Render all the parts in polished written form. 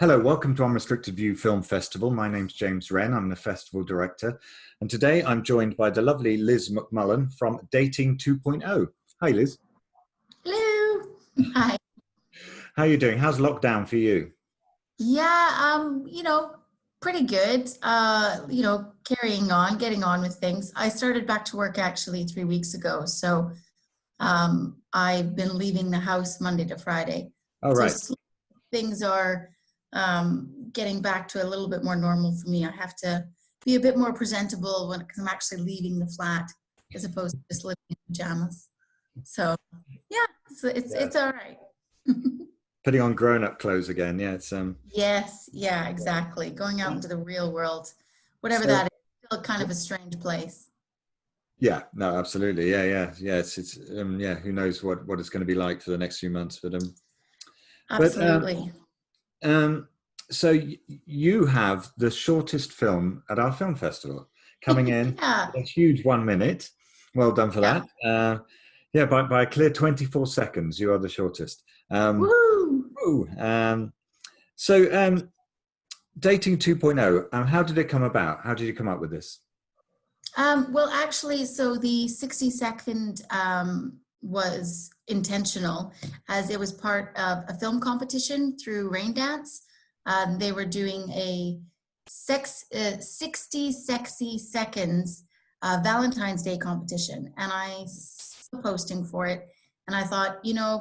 Hello, welcome to Unrestricted View Film Festival. My name's James Wren, I'm the festival director. And today I'm joined by the lovely Liz McMullen from Dating 2.0. Hi, Liz. Hello. Hi. How are you doing? How's lockdown for you? Yeah, pretty good. Carrying on, getting on with things. I started back to work actually 3 weeks ago, so I've been leaving the house Monday to Friday. Oh, So right. things are getting back to a little bit more normal for me. I have to be a bit more presentable because I'm actually leaving the flat as opposed to just living in pajamas. So yeah, Yeah. it's all right. Putting on grown-up clothes again. Yeah, it's Yes, yeah, exactly. Going out into the real world, whatever so that is, still kind of a strange place. yeah, no, absolutely. Yeah. Yeah, who knows what it's going to be like for the next few months. But Absolutely. um so you have the shortest film at our film festival coming in Yeah, a huge 1 minute. Well done for yeah. that. Yeah, by a clear 24 seconds, you are the shortest. Woo! Ooh, so Dating 2.0, how did it come about? How did you come up with this? Well, actually, so the 60-second was intentional as it was part of a film competition through Rain Dance. They were doing a 60 sexy seconds Valentine's Day competition, and I saw a posting for it, and I thought,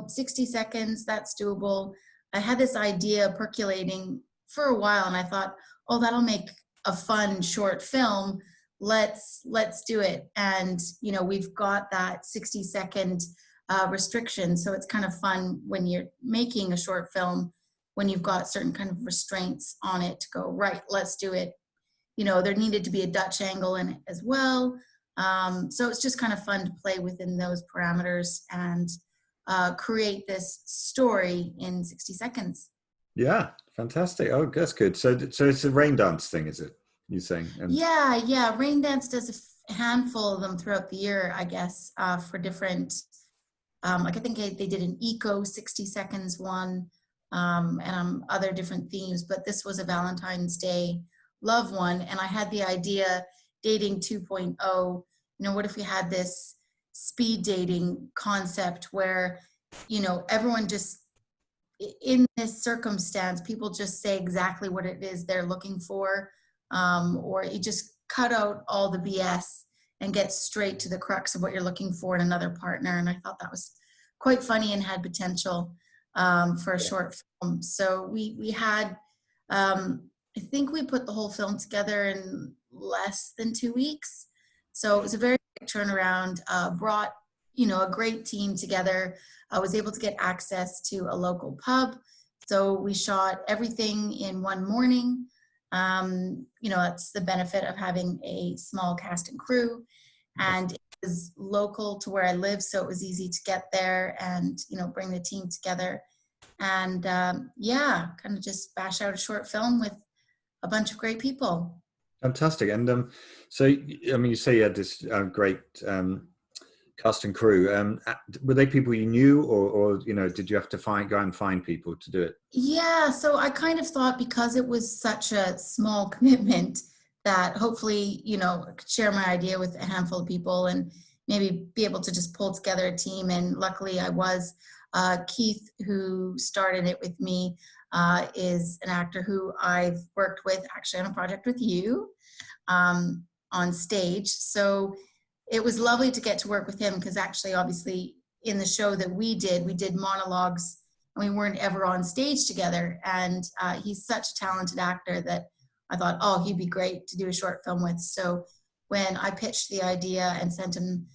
60 seconds, that's doable. I had this idea percolating for a while, and I thought, oh, that'll make a fun short film. Let's do it. And we've got that 60-second restriction, so it's kind of fun when you're making a short film, when you've got certain kind of restraints on it to go, right, let's do it. There needed to be a Dutch angle in it as well. So it's just kind of fun to play within those parameters and create this story in 60 seconds. Yeah, fantastic. Oh, that's good. So it's a rain dance thing, is it? You're saying? And Yeah. Rain Dance does a handful of them throughout the year, I guess, for different, like I think they did an eco 60 seconds one, and other different themes, but this was a Valentine's Day love one. And I had the idea, dating 2.0, what if we had this speed dating concept where, everyone just, in this circumstance, people just say exactly what it is they're looking for, or you just cut out all the BS and get straight to the crux of what you're looking for in another partner. And I thought that was quite funny and had potential for a yeah, short film. So we had, I think we put the whole film together in less than 2 weeks. So it was a very quick turnaround. Brought a great team together. I was able to get access to a local pub. So we shot everything in one morning. That's the benefit of having a small cast and crew. And it was local to where I live, so it was easy to get there and, bring the team together. And yeah, kind of just bash out a short film with a bunch of great people. fantastic. And so I mean, you say you had this great cast and crew. Were they people you knew, or did you have to go and find people to do it? Yeah, so I kind of thought because it was such a small commitment that hopefully, I could share my idea with a handful of people and maybe be able to just pull together a team. And luckily I was. Keith, who started it with me, is an actor who I've worked with actually on a project with you on stage. So it was lovely to get to work with him because actually, obviously, in the show that we did monologues and we weren't ever on stage together. And he's such a talented actor that I thought, oh, he'd be great to do a short film with. So when I pitched the idea and sent him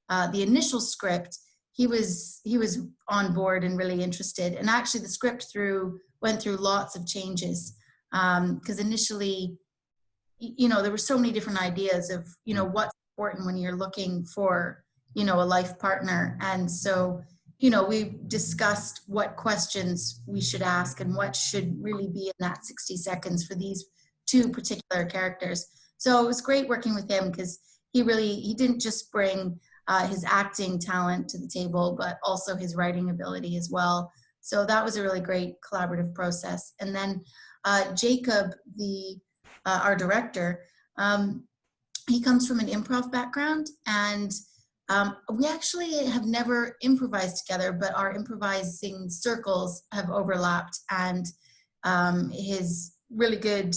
the initial script, he was on board and really interested. And actually, the script went through lots of changes because initially, there were so many different ideas of what's important when you're looking for a life partner. And so we discussed what questions we should ask and what should really be in that 60 seconds for these two particular characters. So it was great working with him because he didn't just bring his acting talent to the table, but also his writing ability as well. So that was a really great collaborative process. And then Jacob, our director, he comes from an improv background, and we actually have never improvised together, but our improvising circles have overlapped, and his really good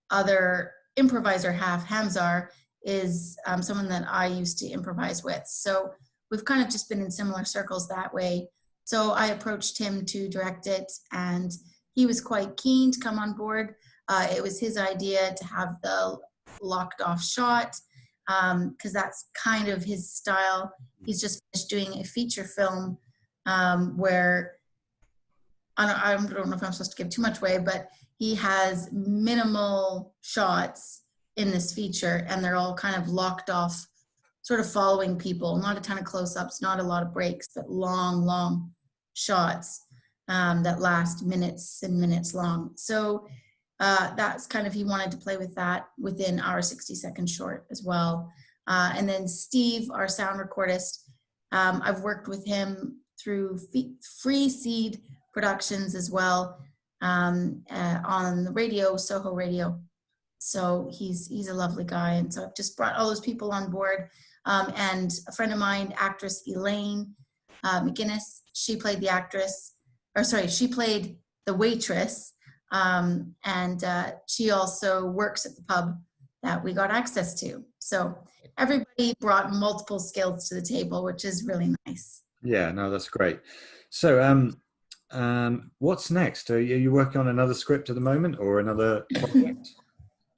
other improviser half, Hamzar, is someone that I used to improvise with. So we've kind of just been in similar circles that way. So I approached him to direct it, and he was quite keen to come on board. It was his idea to have the locked off shot, because that's kind of his style. He's just finished doing a feature film where, I don't know if I'm supposed to give too much away, but he has minimal shots in this feature, and they're all kind of locked off, sort of following people. Not a ton of close-ups, not a lot of breaks, but long shots that last minutes and minutes long. So that's kind of, he wanted to play with that within our 60-second short as well. And then Steve, our sound recordist, I've worked with him through Free Seed Productions as well, on the radio, Soho Radio. So he's a lovely guy. And so I've just brought all those people on board. And a friend of mine, actress Elaine McGinnis, she played the actress, or sorry, she played the waitress. And she also works at the pub that we got access to. So everybody brought multiple skills to the table, which is really nice. Yeah, no, that's great. So what's next? Are you working on another script at the moment, or another project?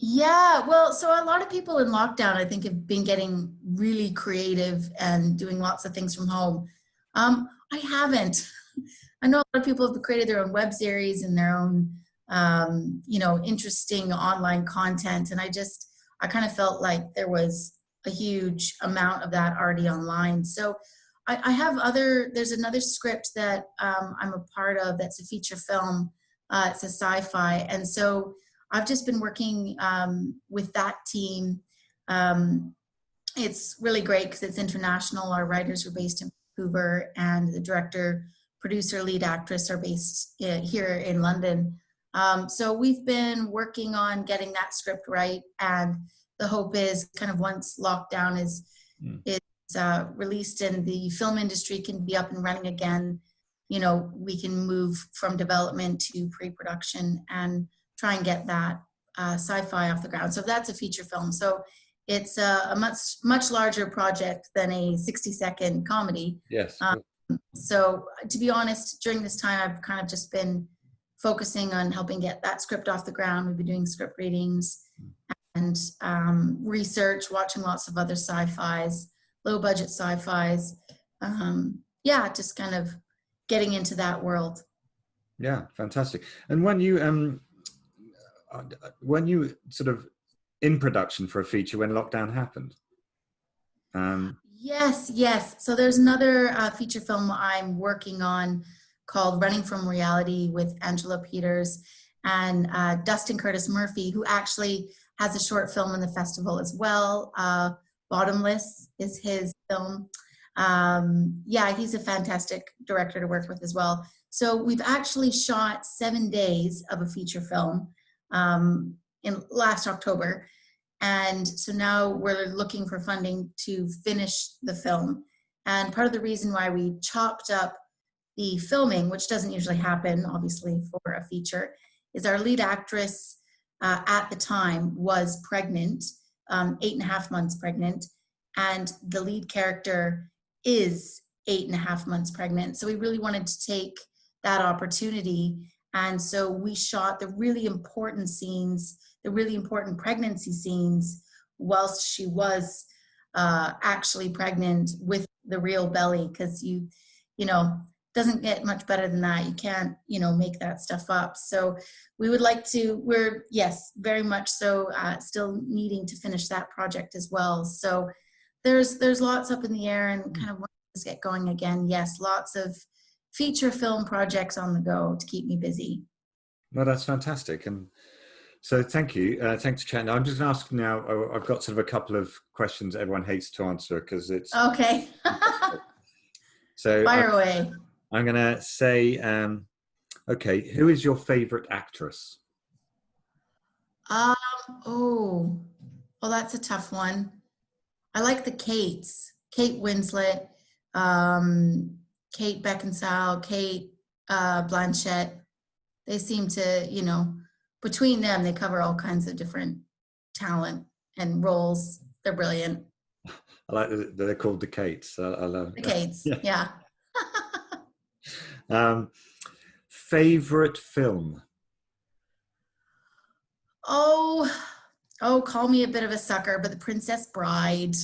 Yeah, well, so a lot of people in lockdown, I think, have been getting really creative and doing lots of things from home. I haven't. I know a lot of people have created their own web series and their own, interesting online content. And I kind of felt like there was a huge amount of that already online. So I have there's another script that I'm a part of that's a feature film. It's a sci-fi. And so I've just been working with that team. It's really great because it's international. Our writers are based in Vancouver, and the director, producer, lead actress are based here in London. So we've been working on getting that script right, and the hope is kind of once lockdown is released and the film industry can be up and running again, we can move from development to pre-production and try and get that sci-fi off the ground. So that's a feature film. So it's a much larger project than a 60-second comedy. Yes. So to be honest, during this time, I've kind of just been focusing on helping get that script off the ground. We've been doing script readings and research, watching lots of other sci-fis, low budget sci-fis. Just kind of getting into that world. Yeah, fantastic. And when you sort of in production for a feature when lockdown happened? Yes. So there's another feature film I'm working on called Running from Reality with Angela Peters and Dustin Curtis Murphy, who actually has a short film in the festival as well. Bottomless is his film. He's a fantastic director to work with as well. So we've actually shot 7 days of a feature film in last October. And so now we're looking for funding to finish the film. And part of the reason why we chopped up the filming, which doesn't usually happen, obviously, for a feature, is our lead actress at the time was pregnant, 8.5 months pregnant, and the lead character is 8.5 months pregnant. So we really wanted to take that opportunity. And so we shot the really important scenes, the really important pregnancy scenes, whilst she was actually pregnant with the real belly, because doesn't get much better than that. You can't, make that stuff up. So we would like to, very much so, still needing to finish that project as well. So there's lots up in the air, and kind of want to get going again. Yes, lots of feature film projects on the go to keep me busy. Well, that's fantastic. And so thank you. Thanks for chatting. I'm just going to ask now, I've got sort of a couple of questions everyone hates to answer because it's... Okay. So fire away. I'm going to say, okay, who is your favorite actress? Um, oh, well, that's a tough one. I like the Kates, Kate Winslet, Kate Beckinsale, Kate Blanchett. They seem to, between them, they cover all kinds of different talent and roles. They're brilliant. I like that they're called the Kates. I love The Kates, yeah. Favorite film? Oh, call me a bit of a sucker, but The Princess Bride.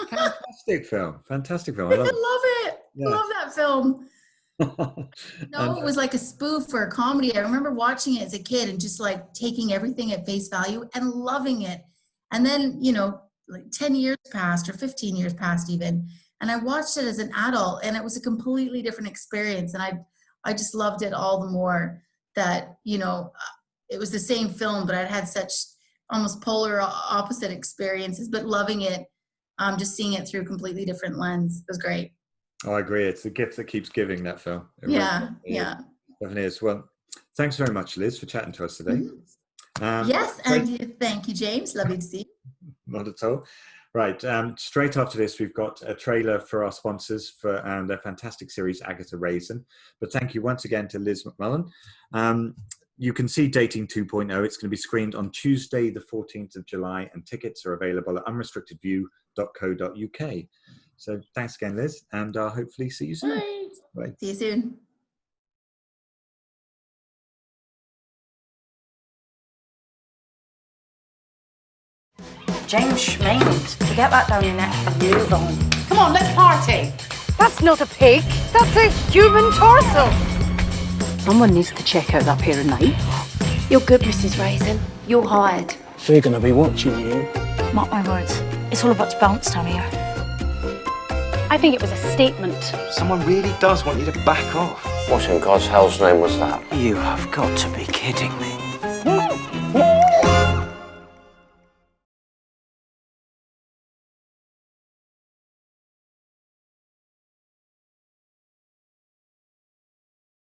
Fantastic film. Fantastic film. I I love it. love it. Yeah. I love that film. No, it was like a spoof or a comedy. I remember watching it as a kid and just like taking everything at face value and loving it. And then, like 10 years passed or 15 years passed even. And I watched it as an adult and it was a completely different experience. And I just loved it all the more that, it was the same film, but I'd had such almost polar opposite experiences, but loving it, just seeing it through a completely different lens. It was great. Oh, I agree. It's the gift that keeps giving, that film. Yeah. Definitely is. Well, thanks very much, Liz, for chatting to us today. Mm-hmm. Yes, and thank you, James. Lovely to see you. Not at all. Right. Straight after this, we've got a trailer for our sponsors and their fantastic series, Agatha Raisin. But thank you once again to Liz McMullen. You can see Dating 2.0. It's going to be screened on Tuesday, the 14th of July, and tickets are available at unrestrictedview.co.uk. So thanks again, Liz, and I'll hopefully see you soon. Bye. See you soon. James Schmains, to get that down your neck and move on. Come on, let's party. That's not a pig, that's a human torso. Someone needs to check out that pair of night. You're good, Mrs. Raisin. You're hired. We're going to be watching you. Mark my words. It's all about to bounce down here. I think it was a statement. Someone really does want you to back off. What in God's hell's name was that? You have got to be kidding me.